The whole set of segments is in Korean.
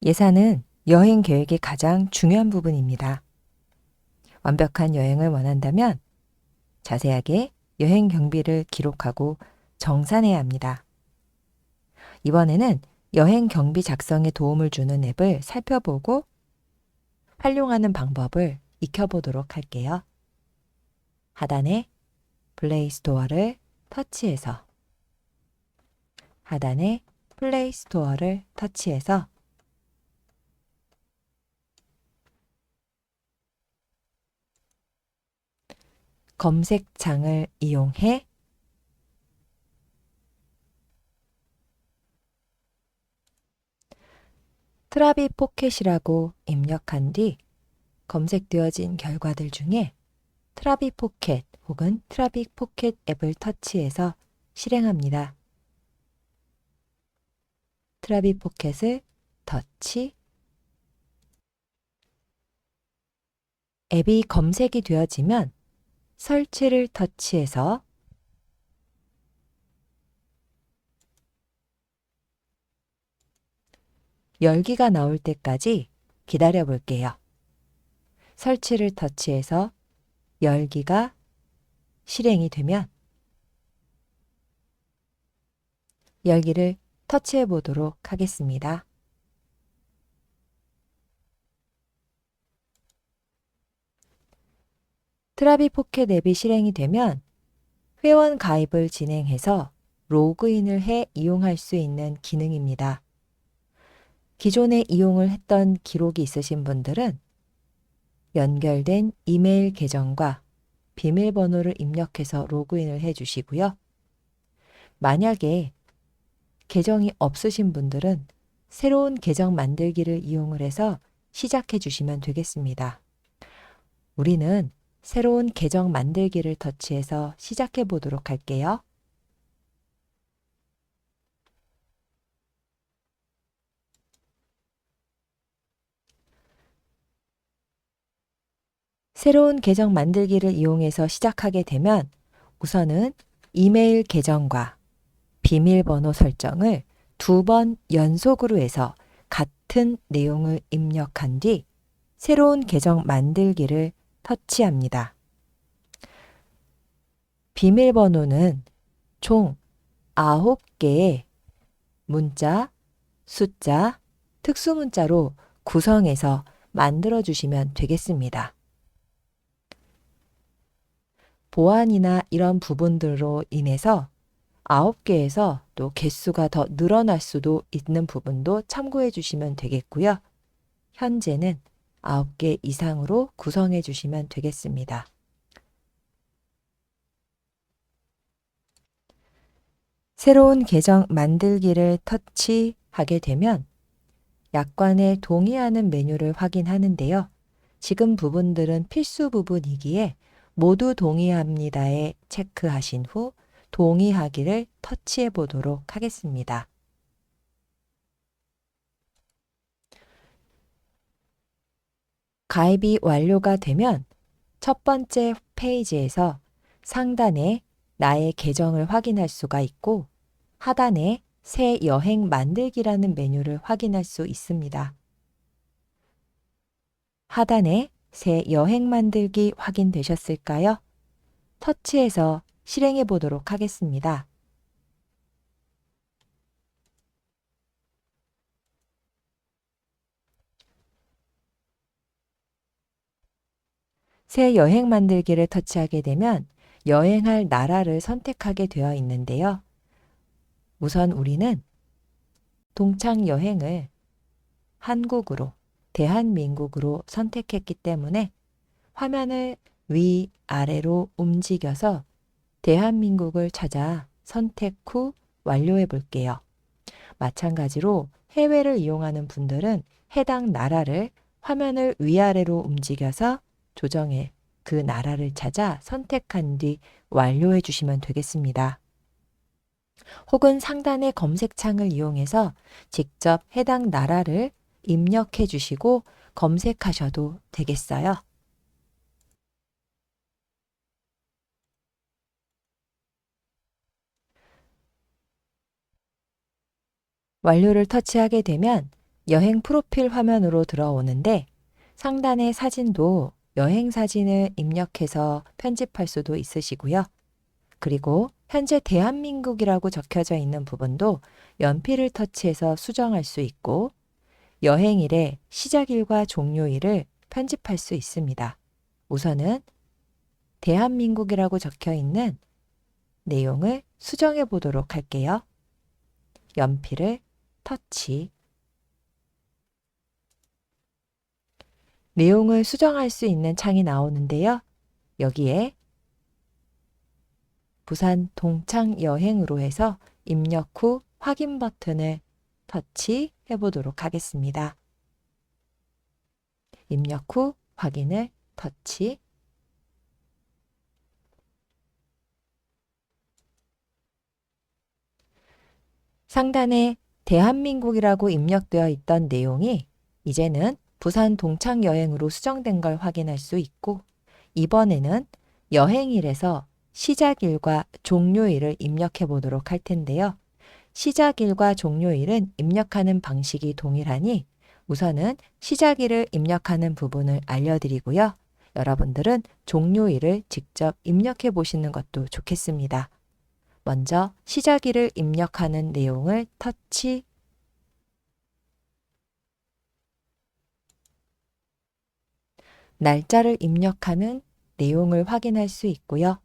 예산은 여행 계획의 가장 중요한 부분입니다. 완벽한 여행을 원한다면 자세하게 여행 경비를 기록하고 정산해야 합니다. 이번에는 여행 경비 작성에 도움을 주는 앱을 살펴보고 활용하는 방법을 익혀보도록 할게요. 하단에 플레이 스토어를 터치해서 검색창을 이용해 트라비 포켓이라고 입력한 뒤 검색되어진 결과들 중에 트라비 포켓 혹은 트라비 포켓 앱을 터치해서 실행합니다. 트라비 포켓을 터치, 앱이 검색이 되어지면 설치를 터치해서 열기가 나올 때까지 기다려 볼게요. 설치를 터치해서 열기가 실행이 되면 열기를 터치해 보도록 하겠습니다. 트라비 포켓 앱이 실행이 되면 회원 가입을 진행해서 로그인을 해 이용할 수 있는 기능입니다. 기존에 이용을 했던 기록이 있으신 분들은 연결된 이메일 계정과 비밀번호를 입력해서 로그인을 해 주시고요. 만약에 계정이 없으신 분들은 새로운 계정 만들기를 이용을 해서 시작해 주시면 되겠습니다. 우리는 새로운 계정 만들기를 터치해서 시작해 보도록 할게요. 새로운 계정 만들기를 이용해서 시작하게 되면 우선은 이메일 계정과 비밀번호 설정을 2번 연속으로 해서 같은 내용을 입력한 뒤 새로운 계정 만들기를 터치합니다. 비밀번호는 총 9개의 문자, 숫자, 특수문자로 구성해서 만들어 주시면 되겠습니다. 보안이나 이런 부분들로 인해서 9개에서 또 개수가 더 늘어날 수도 있는 부분도 참고해 주시면 되겠고요. 현재는 9개 이상으로 구성해 주시면 되겠습니다. 새로운 계정 만들기를 터치하게 되면 약관에 동의하는 메뉴를 확인하는데요. 지금 부분들은 필수 부분이기에 모두 동의합니다에 체크하신 후 동의하기를 터치해 보도록 하겠습니다. 가입이 완료가 되면 첫 번째 페이지에서 상단에 나의 계정을 확인할 수가 있고 하단에 새 여행 만들기라는 메뉴를 확인할 수 있습니다. 하단에 새 여행 만들기 확인되셨을까요? 터치해서 실행해 보도록 하겠습니다. 새 여행 만들기를 터치하게 되면 여행할 나라를 선택하게 되어 있는데요. 우선 우리는 동창 여행을 한국으로, 대한민국으로 선택했기 때문에 화면을 위아래로 움직여서 대한민국을 찾아 선택 후 완료해 볼게요. 마찬가지로 해외를 이용하는 분들은 해당 나라를 화면을 위아래로 움직여서 조정해 그 나라를 찾아 선택한 뒤 완료해 주시면 되겠습니다. 혹은 상단의 검색창을 이용해서 직접 해당 나라를 입력해 주시고 검색하셔도 되겠어요. 완료를 터치하게 되면 여행 프로필 화면으로 들어오는데 상단의 사진도 여행 사진을 입력해서 편집할 수도 있으시고요. 그리고 현재 대한민국이라고 적혀져 있는 부분도 연필을 터치해서 수정할 수 있고 여행일의 시작일과 종료일을 편집할 수 있습니다. 우선은 대한민국이라고 적혀 있는 내용을 수정해 보도록 할게요. 연필을 터치. 내용을 수정할 수 있는 창이 나오는데요. 여기에 부산 동창 여행으로 해서 입력 후 확인 버튼을 터치해 보도록 하겠습니다. 입력 후 확인을 터치. 상단에 대한민국이라고 입력되어 있던 내용이 이제는 부산 동창 여행으로 수정된 걸 확인할 수 있고 이번에는 여행일에서 시작일과 종료일을 입력해 보도록 할 텐데요. 시작일과 종료일은 입력하는 방식이 동일하니 우선은 시작일을 입력하는 부분을 알려드리고요. 여러분들은 종료일을 직접 입력해 보시는 것도 좋겠습니다. 먼저 시작일을 입력하는 내용을 터치. 날짜를 입력하는 내용을 확인할 수 있고요.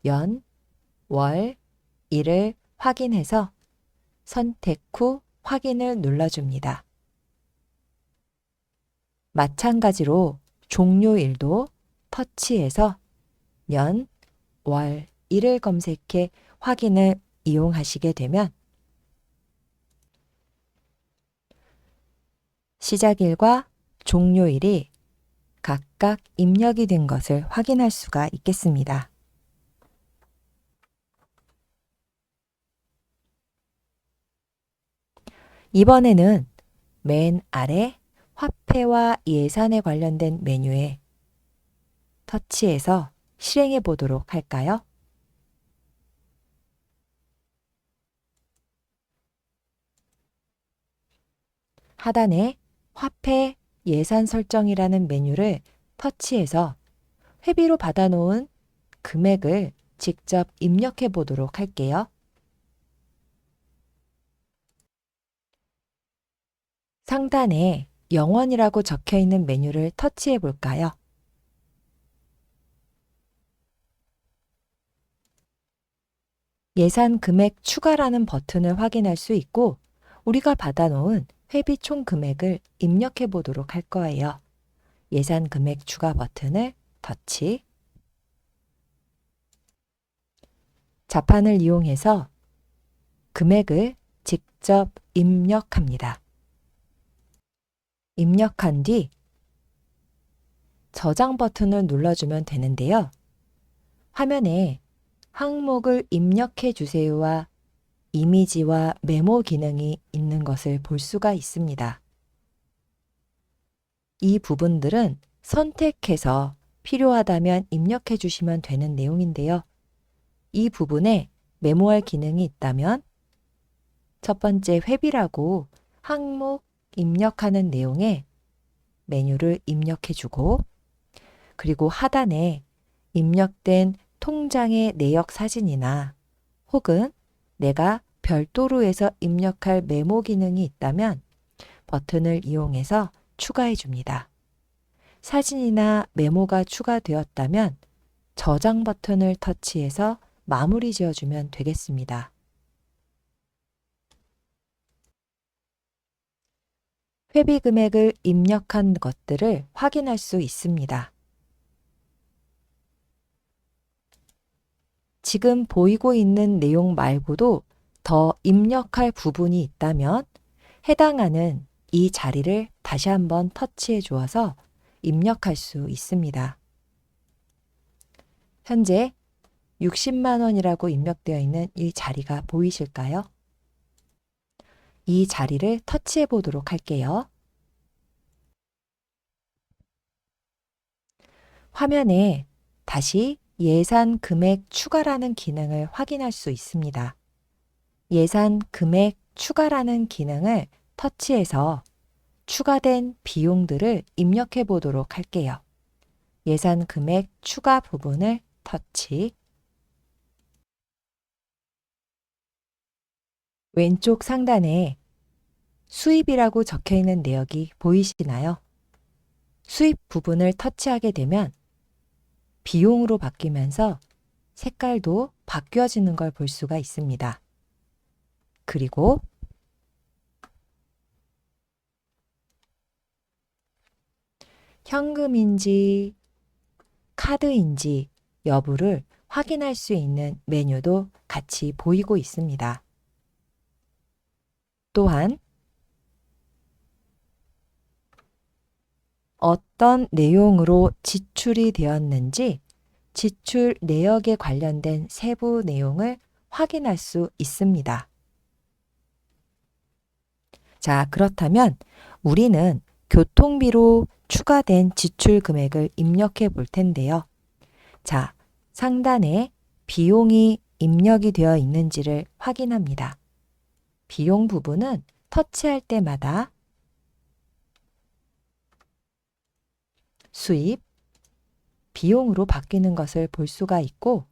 연, 월, 일을 확인해서 선택 후 확인을 눌러줍니다. 마찬가지로 종료일도 터치해서 연, 월, 일을 검색해 확인을 이용하시게 되면 시작일과 종료일이 각각 입력이 된 것을 확인할 수가 있겠습니다. 이번에는 맨 아래 화폐와 예산에 관련된 메뉴에 터치해서 실행해 보도록 할까요? 하단에 화폐 예산 설정이라는 메뉴를 터치해서 회비로 받아놓은 금액을 직접 입력해 보도록 할게요. 상단에 영원이라고 적혀 있는 메뉴를 터치해 볼까요? 예산 금액 추가라는 버튼을 확인할 수 있고 우리가 받아놓은 회비 총 금액을 입력해 보도록 할 거예요. 예산 금액 추가 버튼을 터치. 자판을 이용해서 금액을 직접 입력합니다. 입력한 뒤 저장 버튼을 눌러주면 되는데요. 화면에 항목을 입력해 주세요와 이미지와 메모 기능이 있는 것을 볼 수가 있습니다. 이 부분들은 선택해서 필요하다면 입력해 주시면 되는 내용인데요. 이 부분에 메모할 기능이 있다면 첫 번째 회비라고 항목 입력하는 내용에 메뉴를 입력해 주고 그리고 하단에 입력된 통장의 내역 사진이나 혹은 내가 별도로 해서 입력할 메모 기능이 있다면 버튼을 이용해서 추가해 줍니다. 사진이나 메모가 추가되었다면 저장 버튼을 터치해서 마무리 지어주면 되겠습니다. 회비 금액을 입력한 것들을 확인할 수 있습니다. 지금 보이고 있는 내용 말고도 더 입력할 부분이 있다면 해당하는 이 자리를 다시 한번 터치해 주어서 입력할 수 있습니다. 현재 60만 원이라고 입력되어 있는 이 자리가 보이실까요? 이 자리를 터치해 보도록 할게요. 화면에 다시 예산 금액 추가라는 기능을 확인할 수 있습니다. 예산 금액 추가라는 기능을 터치해서 추가된 비용들을 입력해 보도록 할게요. 예산 금액 추가 부분을 터치. 왼쪽 상단에 수입이라고 적혀 있는 내역이 보이시나요? 수입 부분을 터치하게 되면 비용으로 바뀌면서 색깔도 바뀌어지는 걸 볼 수가 있습니다. 그리고 현금인지 카드인지 여부를 확인할 수 있는 메뉴도 같이 보이고 있습니다. 또한 어떤 내용으로 지출이 되었는지 지출 내역에 관련된 세부 내용을 확인할 수 있습니다. 자, 그렇다면 우리는 교통비로 추가된 지출 금액을 입력해 볼 텐데요. 자, 상단에 비용이 입력이 되어 있는지를 확인합니다. 비용 부분은 터치할 때마다 수입, 비용으로 바뀌는 것을 볼 수가 있고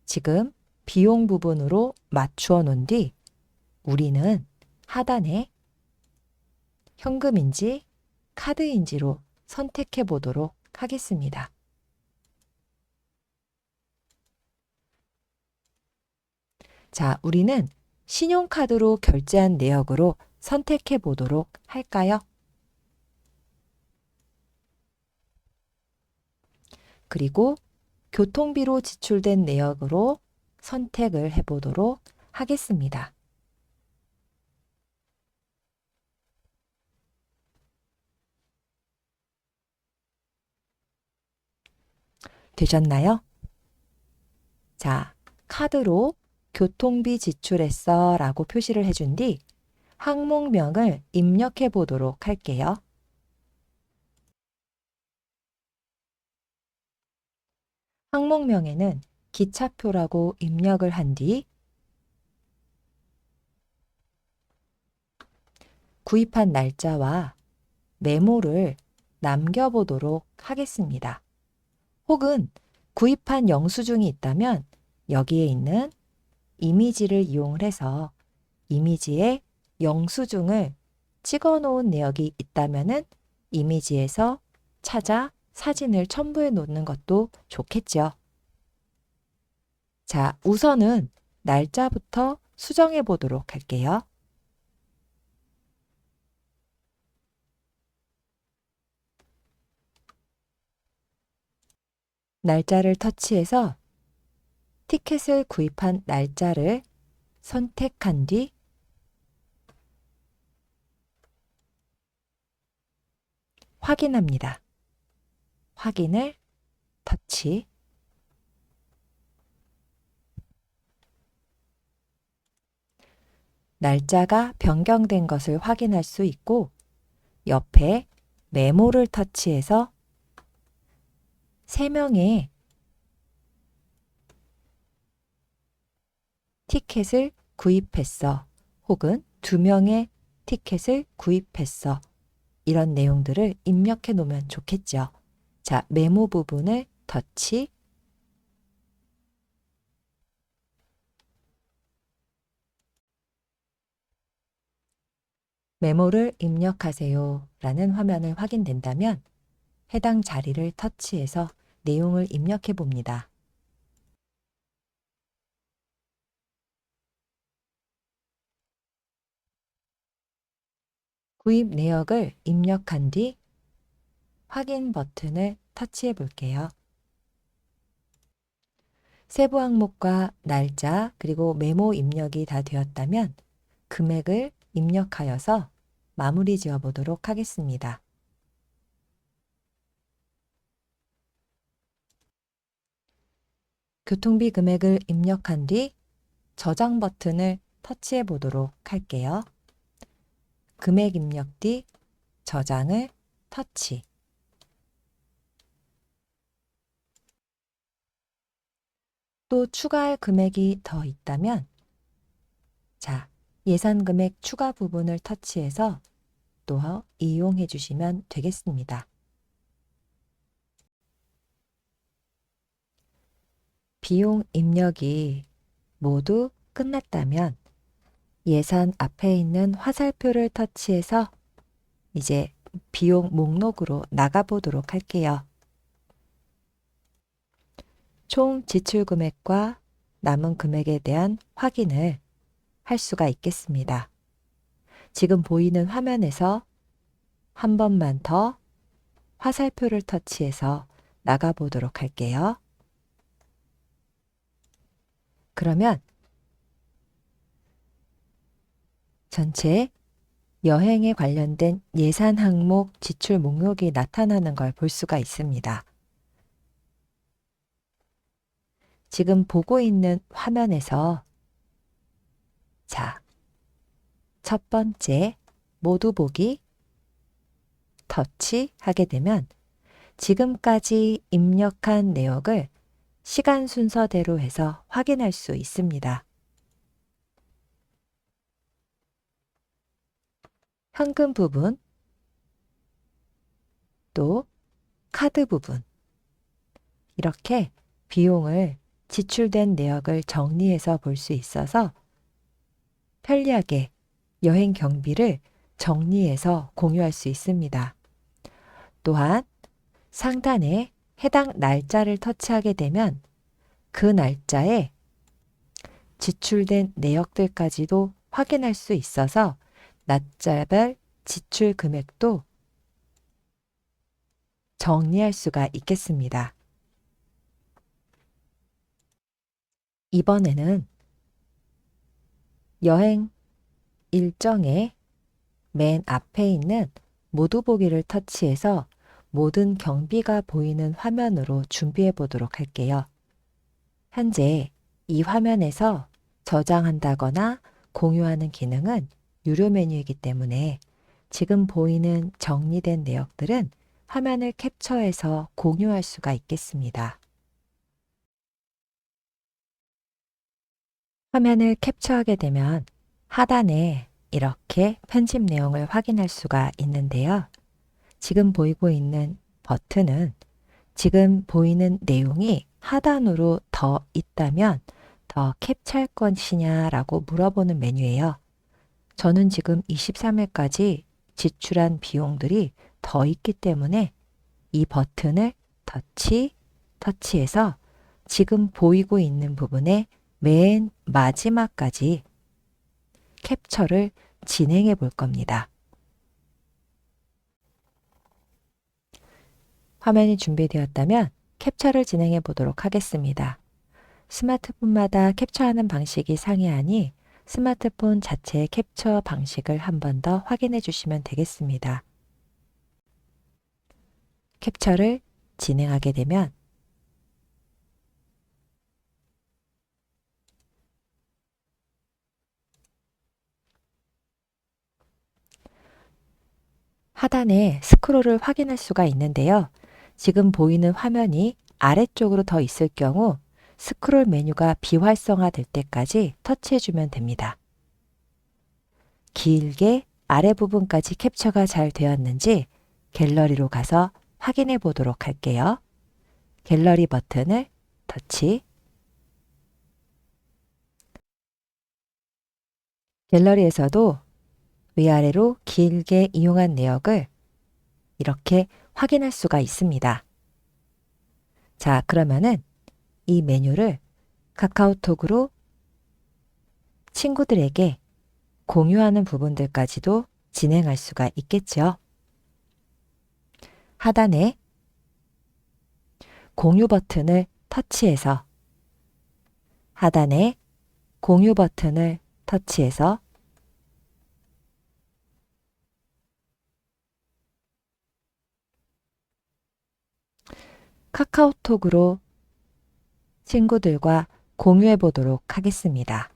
지금 비용 부분으로 맞추어 놓은 뒤 우리는 하단에 현금인지 카드인지로 선택해 보도록 하겠습니다. 자, 우리는 신용카드로 결제한 내역으로 선택해 보도록 할까요? 그리고 교통비로 지출된 내역으로 선택을 해 보도록 하겠습니다. 되셨나요? 자, 카드로 교통비 지출했어 라고 표시를 해준 뒤 항목명을 입력해 보도록 할게요. 항목명에는 기차표라고 입력을 한 뒤 구입한 날짜와 메모를 남겨보도록 하겠습니다. 혹은 구입한 영수증이 있다면 여기에 있는 이미지를 이용을 해서 이미지에 영수증을 찍어 놓은 내역이 있다면 이미지에서 찾아 사진을 첨부해 놓는 것도 좋겠죠. 자, 우선은 날짜부터 수정해 보도록 할게요. 날짜를 터치해서 티켓을 구입한 날짜를 선택한 뒤 확인합니다. 확인을 터치. 날짜가 변경된 것을 확인할 수 있고 옆에 메모를 터치해서 3명의 티켓을 구입했어 혹은 2명의 티켓을 구입했어 이런 내용들을 입력해 놓으면 좋겠죠. 자, 메모 부분을 터치. 메모를 입력하세요 라는 화면을 확인된다면 해당 자리를 터치해서 내용을 입력해 봅니다. 구입 내역을 입력한 뒤 확인 버튼을 터치해 볼게요. 세부 항목과 날짜 그리고 메모 입력이 다 되었다면 금액을 입력하여서 마무리 지어 보도록 하겠습니다. 교통비 금액을 입력한 뒤 저장 버튼을 터치해 보도록 할게요. 금액 입력 뒤 저장을 터치. 또 추가할 금액이 더 있다면 자, 예산 금액 추가 부분을 터치해서 또 이용해 주시면 되겠습니다. 비용 입력이 모두 끝났다면 예산 앞에 있는 화살표를 터치해서 이제 비용 목록으로 나가보도록 할게요. 총 지출 금액과 남은 금액에 대한 확인을 할 수가 있겠습니다. 지금 보이는 화면에서 한 번만 더 화살표를 터치해서 나가보도록 할게요. 그러면 전체 여행에 관련된 예산 항목 지출 목록이 나타나는 걸 볼 수가 있습니다. 지금 보고 있는 화면에서 자, 첫 번째 모두 보기 터치하게 되면 지금까지 입력한 내역을 시간 순서대로 해서 확인할 수 있습니다. 현금 부분, 또 카드 부분, 이렇게 비용을 지출된 내역을 정리해서 볼 수 있어서 편리하게 여행 경비를 정리해서 공유할 수 있습니다. 또한 상단에 해당 날짜를 터치하게 되면 그 날짜에 지출된 내역들까지도 확인할 수 있어서 날짜별 지출 금액도 정리할 수가 있겠습니다. 이번에는 여행 일정의 맨 앞에 있는 모두 보기를 터치해서 모든 경비가 보이는 화면으로 준비해 보도록 할게요. 현재 이 화면에서 저장한다거나 공유하는 기능은 유료 메뉴이기 때문에 지금 보이는 정리된 내역들은 화면을 캡처해서 공유할 수가 있겠습니다. 화면을 캡처하게 되면 하단에 이렇게 편집 내용을 확인할 수가 있는데요. 지금 보이고 있는 버튼은 지금 보이는 내용이 하단으로 더 있다면 더 캡처할 것이냐라고 물어보는 메뉴예요. 저는 지금 23일까지 지출한 비용들이 더 있기 때문에 이 버튼을 터치해서 지금 보이고 있는 부분에 맨 마지막까지 캡처를 진행해 볼 겁니다. 화면이 준비되었다면 캡처를 진행해 보도록 하겠습니다. 스마트폰마다 캡처하는 방식이 상이하니 스마트폰 자체의 캡처 방식을 한 번 더 확인해 주시면 되겠습니다. 캡처를 진행하게 되면 하단에 스크롤을 확인할 수가 있는데요. 지금 보이는 화면이 아래쪽으로 더 있을 경우 스크롤 메뉴가 비활성화될 때까지 터치해주면 됩니다. 길게 아래 부분까지 캡처가 잘 되었는지 갤러리로 가서 확인해 보도록 할게요. 갤러리 버튼을 터치. 갤러리에서도 위아래로 길게 이용한 내역을 이렇게 확인할 수가 있습니다. 자, 그러면은 이 메뉴를 카카오톡으로 친구들에게 공유하는 부분들까지도 진행할 수가 있겠죠. 하단에 공유 버튼을 터치해서 하단에 공유 버튼을 터치해서 카카오톡으로 친구들과 공유해 보도록 하겠습니다.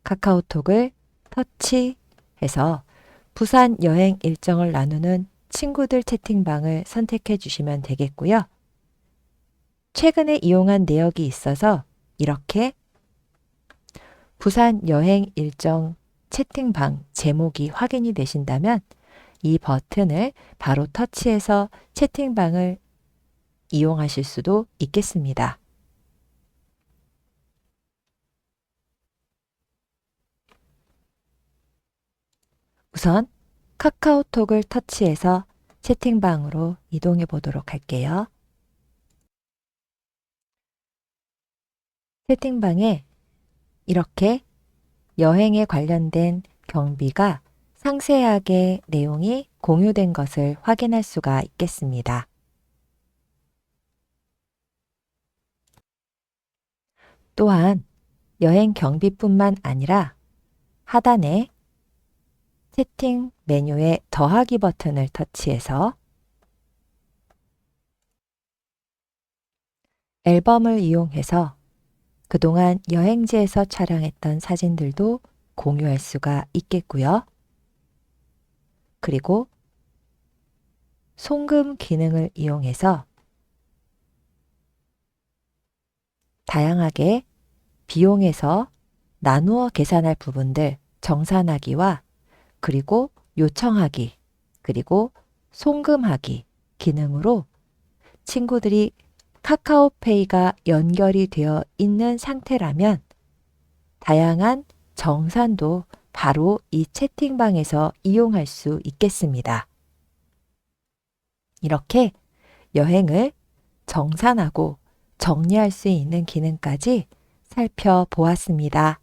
카카오톡을 터치해서 부산 여행 일정을 나누는 친구들 채팅방을 선택해 주시면 되겠고요. 최근에 이용한 내역이 있어서 이렇게 부산 여행 일정 채팅방 제목이 확인이 되신다면 이 버튼을 바로 터치해서 채팅방을 이용하실 수도 있겠습니다. 우선 카카오톡을 터치해서 채팅방으로 이동해 보도록 할게요. 채팅방에 이렇게 여행에 관련된 경비가 상세하게 내용이 공유된 것을 확인할 수가 있겠습니다. 또한 여행 경비뿐만 아니라 하단에 채팅 메뉴의 더하기 버튼을 터치해서 앨범을 이용해서 그동안 여행지에서 촬영했던 사진들도 공유할 수가 있겠고요. 그리고 송금 기능을 이용해서 다양하게 비용에서 나누어 계산할 부분들 정산하기와 그리고 요청하기, 그리고 송금하기 기능으로 친구들이 카카오페이가 연결이 되어 있는 상태라면 다양한 정산도 바로 이 채팅방에서 이용할 수 있겠습니다. 이렇게 여행을 정산하고 정리할 수 있는 기능까지 살펴보았습니다.